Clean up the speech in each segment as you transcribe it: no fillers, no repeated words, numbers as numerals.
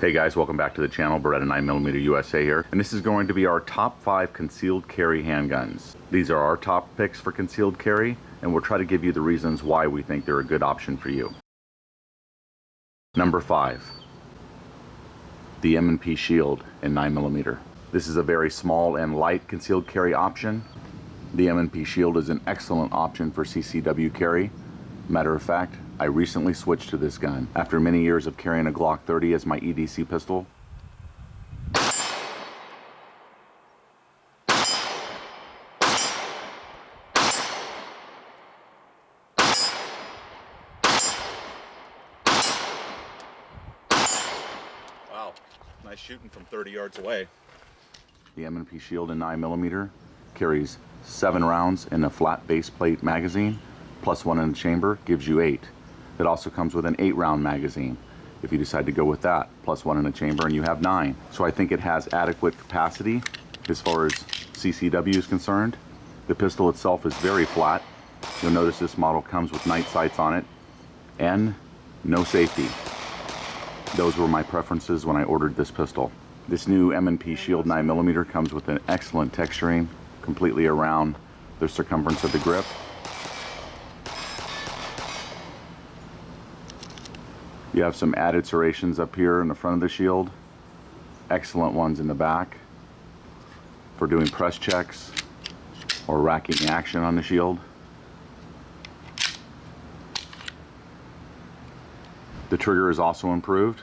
Hey guys, welcome back to the channel. Beretta 9mm USA here, and this is going to be our top 5 concealed carry handguns. These are our top picks for concealed carry, and we'll try to give you the reasons why we think they're a good option for you. Number 5, the M&P Shield in 9mm. This is a very small and light concealed carry option. The M&P Shield is an excellent option for CCW carry. Matter of fact, I recently switched to this gun after many years of carrying a Glock 30 as my EDC pistol. Wow, nice shooting from 30 yards away. The M&P Shield in 9mm carries 7 rounds in a flat base plate magazine, plus 1 in the chamber, gives you 8. It also comes with an 8-round magazine if you decide to go with that, plus 1 in the chamber, and you have 9. So I think it has adequate capacity as far as CCW is concerned. The pistol itself is very flat. You'll notice this model comes with night sights on it and no safety. Those were my preferences when I ordered this pistol. This new M&P Shield 9mm comes with an excellent texturing completely around the circumference of the grip. You have some added serrations up here in the front of the shield. Excellent ones in the back for doing press checks or racking action on the shield. The trigger is also improved.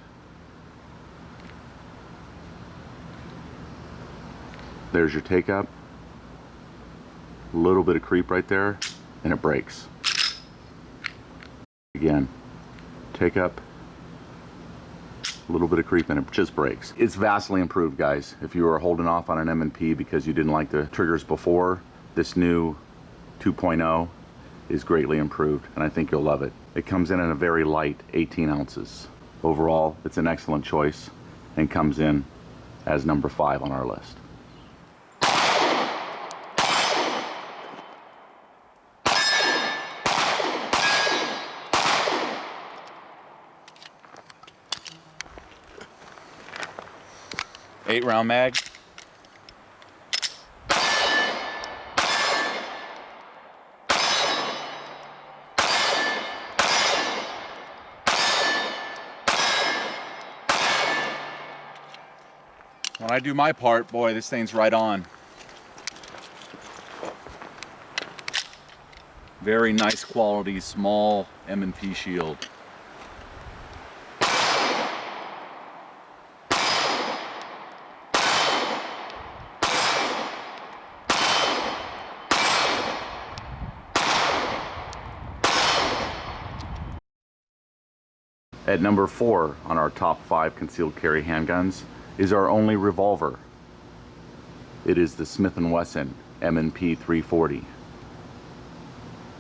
There's your take up. A little bit of creep right there, and it breaks. Again, take up. A little bit of creep and it just breaks. It's vastly improved, guys. If you were holding off on an M&P because you didn't like the triggers before, this new 2.0 is greatly improved, and I think you'll love it. It comes in at a very light 18 ounces. Overall, it's an excellent choice and comes in as number 5 on our list. Eight-round mag. When I do my part, boy, this thing's right on. Very nice quality, small M&P Shield. At number 4 on our top 5 concealed carry handguns is our only revolver. It is the Smith & Wesson M&P 340.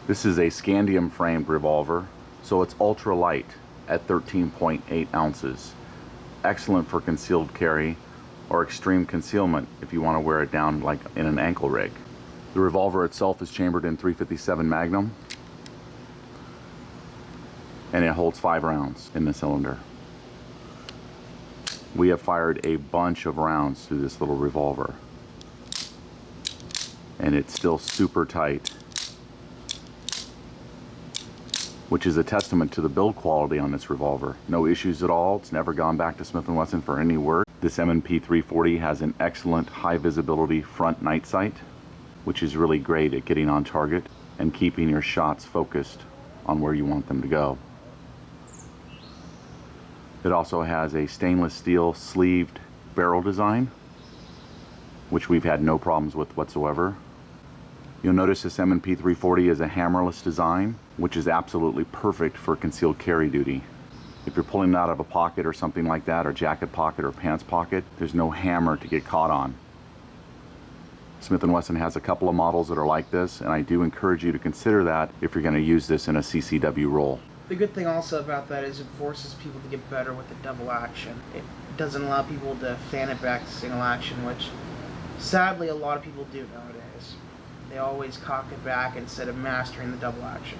This is a scandium framed revolver, so it's ultra light at 13.8 ounces. Excellent for concealed carry or extreme concealment if you want to wear it down like in an ankle rig. The revolver itself is chambered in .357 Magnum, and it holds 5 rounds in the cylinder. We have fired a bunch of rounds through this little revolver, and it's still super tight, which is a testament to the build quality on this revolver. No issues at all. It's never gone back to Smith & Wesson for any work. This M&P 340 has an excellent high visibility front night sight, which is really great at getting on target and keeping your shots focused on where you want them to go. It also has a stainless steel sleeved barrel design, which we've had no problems with whatsoever. You'll notice this M&P 340 is a hammerless design, which is absolutely perfect for concealed carry duty. If you're pulling it out of a pocket or something like that, or jacket pocket or pants pocket, there's no hammer to get caught on. Smith & Wesson has a couple of models that are like this, and I do encourage you to consider that if you're going to use this in a CCW role. The good thing also about that is it forces people to get better with the double action. It doesn't allow people to fan it back to single action, which sadly a lot of people do nowadays. They always cock it back instead of mastering the double action.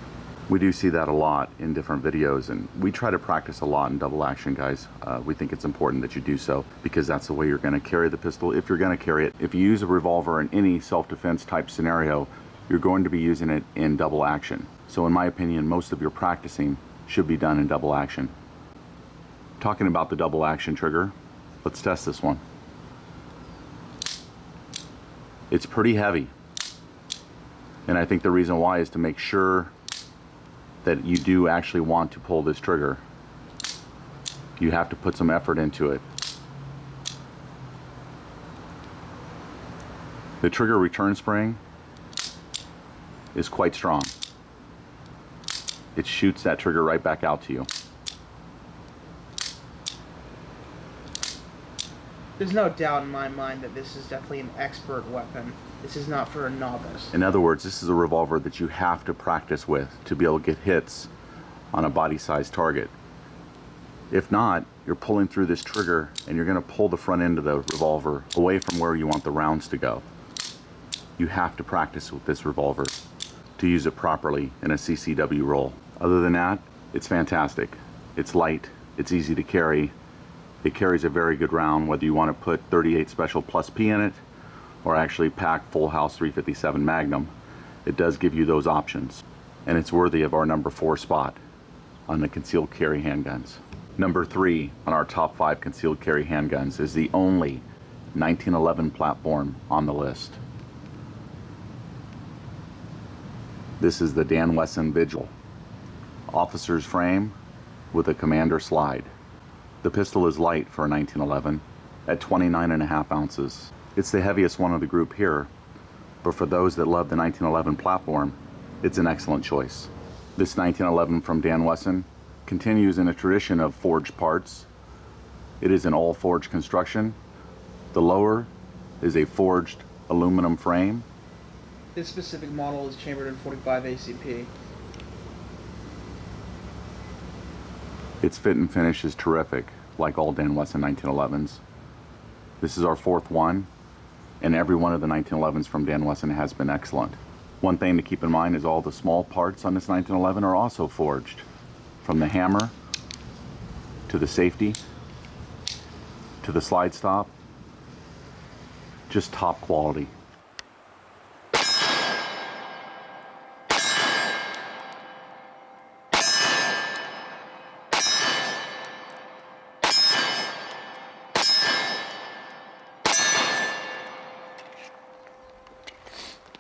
We do see that a lot in different videos, and we try to practice a lot in double action, guys. We think it's important that you do so because that's the way you're going to carry the pistol if you're going to carry it. If you use a revolver in any self-defense type scenario, you're going to be using it in double action. So in my opinion, most of your practicing should be done in double action. Talking about the double action trigger, let's test this one. It's pretty heavy, and I think the reason why is to make sure that you do actually want to pull this trigger. You have to put some effort into it. The trigger return spring is quite strong. It shoots that trigger right back out to you. There's no doubt in my mind that this is definitely an expert weapon. This is not for a novice. In other words, this is a revolver that you have to practice with to be able to get hits on a body-sized target. If not, you're pulling through this trigger and you're going to pull the front end of the revolver away from where you want the rounds to go. You have to practice with this revolver to use it properly in a CCW roll. Other than that, it's fantastic. It's light, it's easy to carry. It carries a very good round, whether you want to put 38 Special Plus P in it or actually pack Full House 357 Magnum. It does give you those options, and it's worthy of our number 4 spot on the concealed carry handguns. Number 3 on our top 5 concealed carry handguns is the only 1911 platform on the list. This is the Dan Wesson Vigil, officer's frame with a commander slide. The pistol is light for a 1911 at 29.5 ounces. It's the heaviest one of the group here, but for those that love the 1911 platform, it's an excellent choice. This 1911 from Dan Wesson continues in a tradition of forged parts. It is an all forged construction. The lower is a forged aluminum frame. This specific model is chambered in 45 ACP. Its fit and finish is terrific, like all Dan Wesson 1911s. This is our 4th one, and every one of the 1911s from Dan Wesson has been excellent. One thing to keep in mind is all the small parts on this 1911 are also forged, from the hammer to the safety to the slide stop. Just top quality.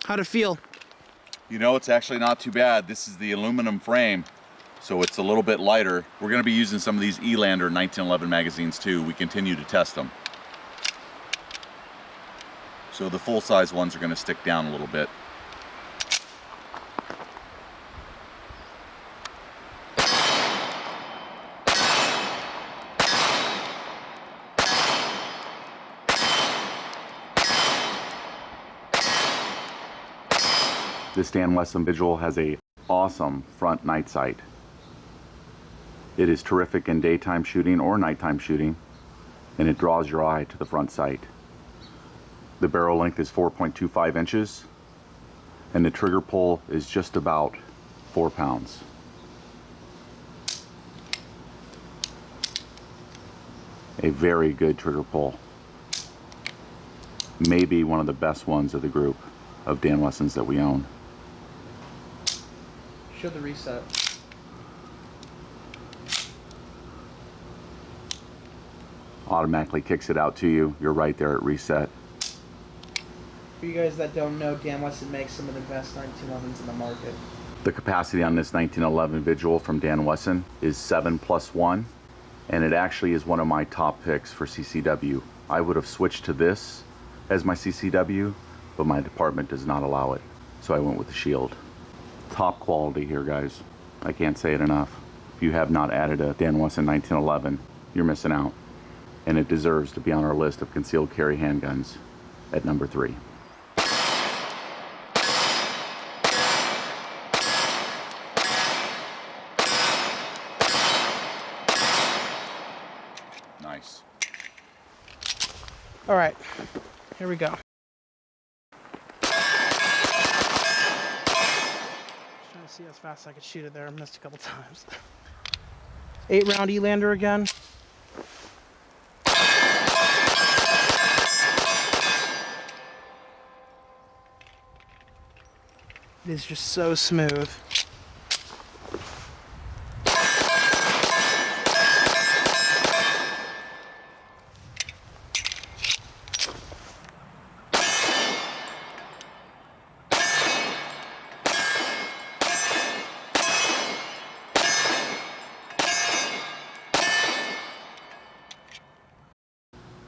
How'd it feel? You know, it's actually not too bad. This is the aluminum frame, so it's a little bit lighter. We're going to be using some of these Elander 1911 magazines too. We continue to test them. So the full-size ones are going to stick down a little bit. This Dan Wesson Vigil has a awesome front night sight. It is terrific in daytime shooting or nighttime shooting, and it draws your eye to the front sight. The barrel length is 4.25 inches, and the trigger pull is just about 4 pounds. A very good trigger pull. Maybe one of the best ones of the group of Dan Wessons that we own. Show the reset. Automatically kicks it out to you. You're right there at reset. For you guys that don't know, Dan Wesson makes some of the best 1911s in the market. The capacity on this 1911 Vigil from Dan Wesson is 7+1, and it actually is one of my top picks for CCW. I would have switched to this as my CCW, but my department does not allow it, so I went with the Shield. Top quality here, guys. I can't say it enough. If you have not added a Dan Wesson 1911, you're missing out, and it deserves to be on our list of concealed carry handguns at number 3. Nice. All right, here we go. Trying to see how fast I could shoot it there. I missed a couple times. 8-round E-lander again. It is just so smooth.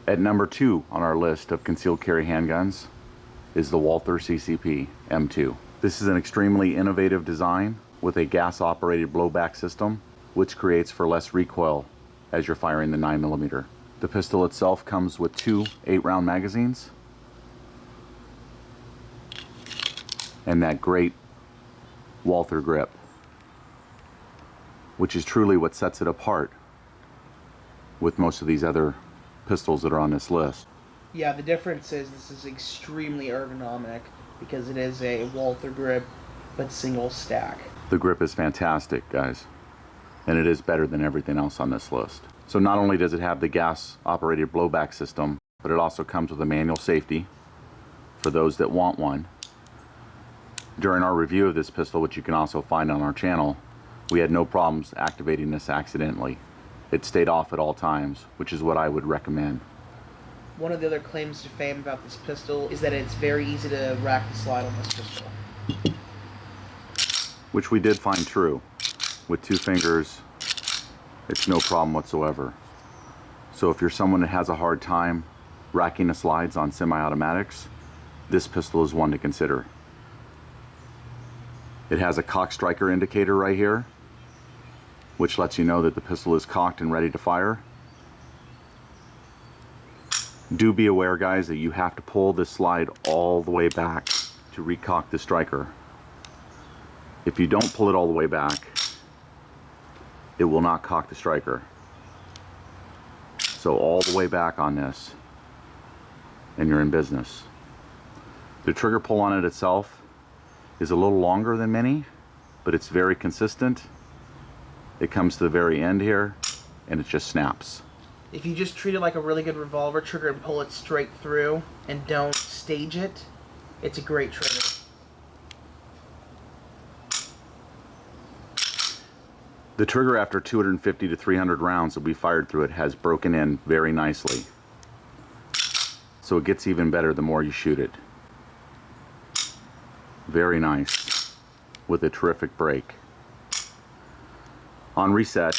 At number 2 on our list of concealed carry handguns is the Walther CCP M2. This is an extremely innovative design with a gas-operated blowback system, which creates for less recoil as you're firing the 9mm. The pistol itself comes with 2 8-round magazines and that great Walther grip, which is truly what sets it apart with most of these other pistols that are on this list. Yeah, the difference is this is extremely ergonomic because it is a Walther grip, but single stack. The grip is fantastic, guys, and it is better than everything else on this list. So not only does it have the gas-operated blowback system, but it also comes with a manual safety for those that want one. During our review of this pistol, which you can also find on our channel, we had no problems activating this accidentally. It stayed off at all times, which is what I would recommend. One of the other claims to fame about this pistol is that it's very easy to rack and slide on this pistol. Which we did find true. With 2 fingers, it's no problem whatsoever. So if you're someone that has a hard time racking the slides on semi-automatics, this pistol is one to consider. It has a cock striker indicator right here, which lets you know that the pistol is cocked and ready to fire. Do be aware, guys, that you have to pull this slide all the way back to recock the striker. If you don't pull it all the way back, it will not cock the striker. So all the way back on this, and you're in business. The trigger pull on it itself is a little longer than many, but it's very consistent. It comes to the very end here, and it just snaps. If you just treat it like a really good revolver trigger and pull it straight through and don't stage it, it's a great trigger. The trigger, after 250 to 300 rounds that we fired through it, has broken in very nicely. So it gets even better the more you shoot it. Very nice, with a terrific break. On reset,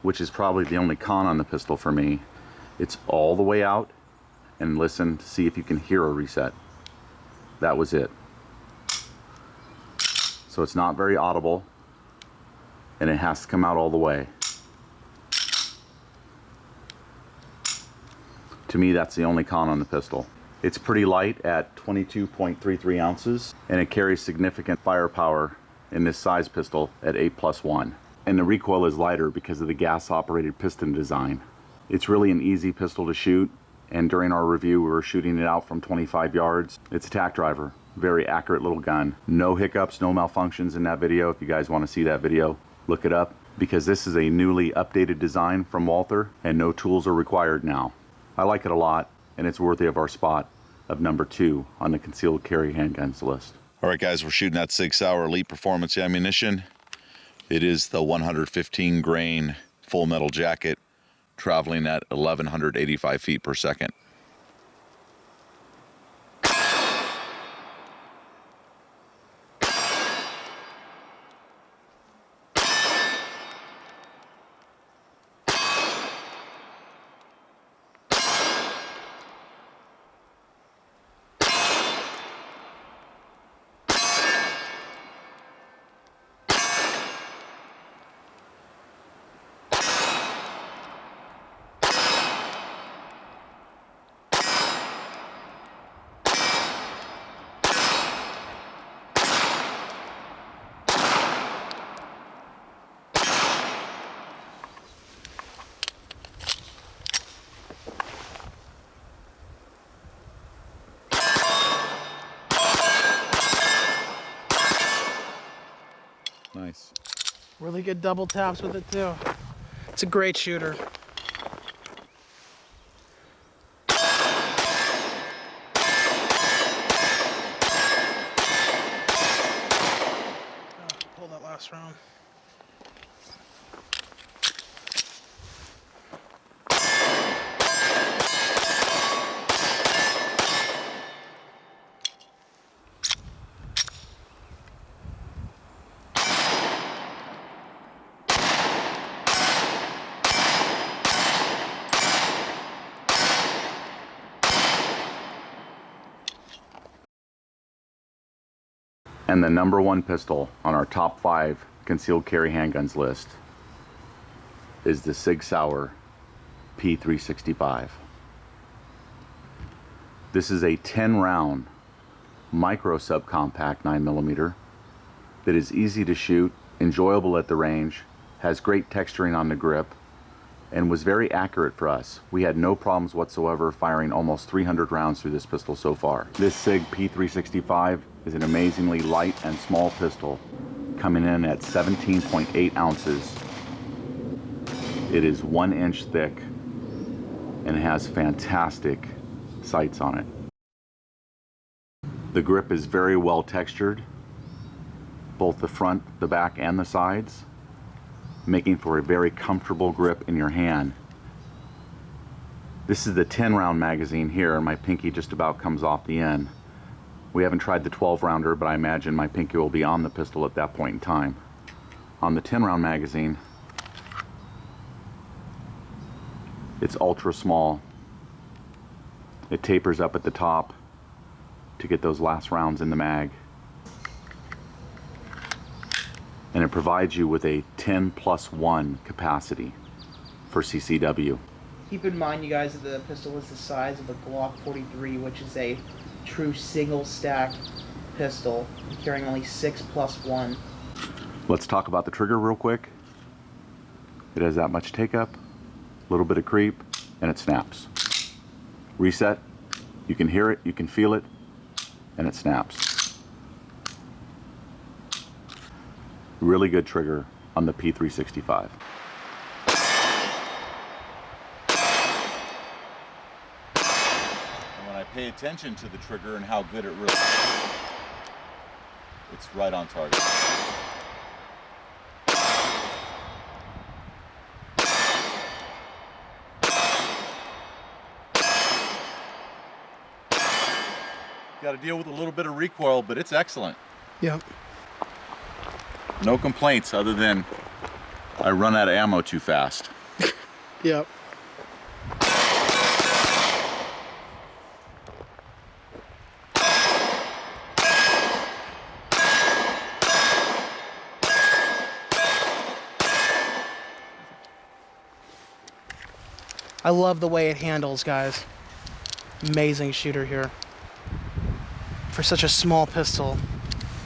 which is probably the only con on the pistol for me, it's all the way out, and listen to see if you can hear a reset. That was it. So it's not very audible, and it has to come out all the way. To me, that's the only con on the pistol. It's pretty light at 22.33 ounces, and it carries significant firepower in this size pistol at 8+1. And the recoil is lighter because of the gas-operated piston design. It's really an easy pistol to shoot, and during our review we were shooting it out from 25 yards. It's a tack driver, very accurate little gun. No hiccups, no malfunctions in that video. If you guys want to see that video, look it up, because this is a newly updated design from Walther, and no tools are required now. I like it a lot, and it's worthy of our spot of number 2 on the concealed carry handguns list. All right, guys, we're shooting that Sig Sauer Elite Performance ammunition. It is the 115 grain full metal jacket, traveling at 1,185 feet per second. really good double taps with it too. It's a great shooter. Pull that last round. And the number one pistol on our top 5 concealed carry handguns list is the Sig Sauer P365. This is a 10-round micro subcompact 9mm that is easy to shoot, enjoyable at the range, has great texturing on the grip, and was very accurate for us. We had no problems whatsoever firing almost 300 rounds through this pistol so far. This Sig P365 is an amazingly light and small pistol, coming in at 17.8 ounces. It is 1 inch thick and has fantastic sights on it. The grip is very well textured, both the front, the back, and the sides, making for a very comfortable grip in your hand. This is the 10-round magazine here, and my pinky just about comes off the end. We haven't tried the 12-rounder, but I imagine my pinky will be on the pistol at that point in time. On the 10-round magazine, it's ultra small. It tapers up at the top to get those last rounds in the mag. And it provides you with a 10+1 capacity for CCW. Keep in mind, you guys, that the pistol is the size of a Glock 43, which is a true single stack pistol, carrying only 6+1. Let's talk about the trigger real quick. It has that much take up, a little bit of creep, and it snaps. Reset, you can hear it, you can feel it, and it snaps. Really good trigger on the P365. And when I pay attention to the trigger and how good it really is, it's right on target. Got to deal with a little bit of recoil, but it's excellent. Yep. No complaints other than I run out of ammo too fast. Yep. I love the way it handles, guys. Amazing shooter here. For such a small pistol,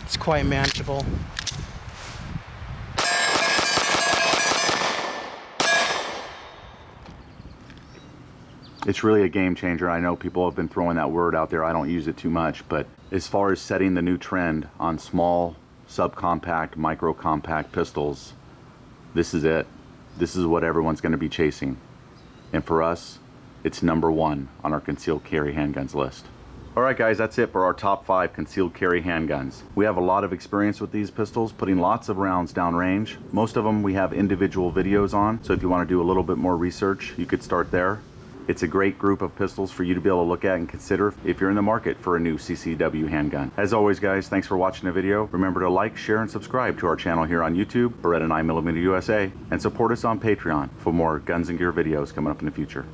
it's quite manageable. It's really a game changer. I know people have been throwing that word out there. I don't use it too much, but as far as setting the new trend on small, subcompact, micro compact pistols, this is it. This is what everyone's going to be chasing. And for us, it's number 1 on our concealed carry handguns list. Alright guys, that's it for our top 5 concealed carry handguns. We have a lot of experience with these pistols, putting lots of rounds down range. Most of them we have individual videos on, so if you want to do a little bit more research, you could start there. It's a great group of pistols for you to be able to look at and consider if you're in the market for a new CCW handgun. As always guys, thanks for watching the video. Remember to like, share, and subscribe to our channel here on YouTube, Beretta 9mm USA, and support us on Patreon for more guns and gear videos coming up in the future.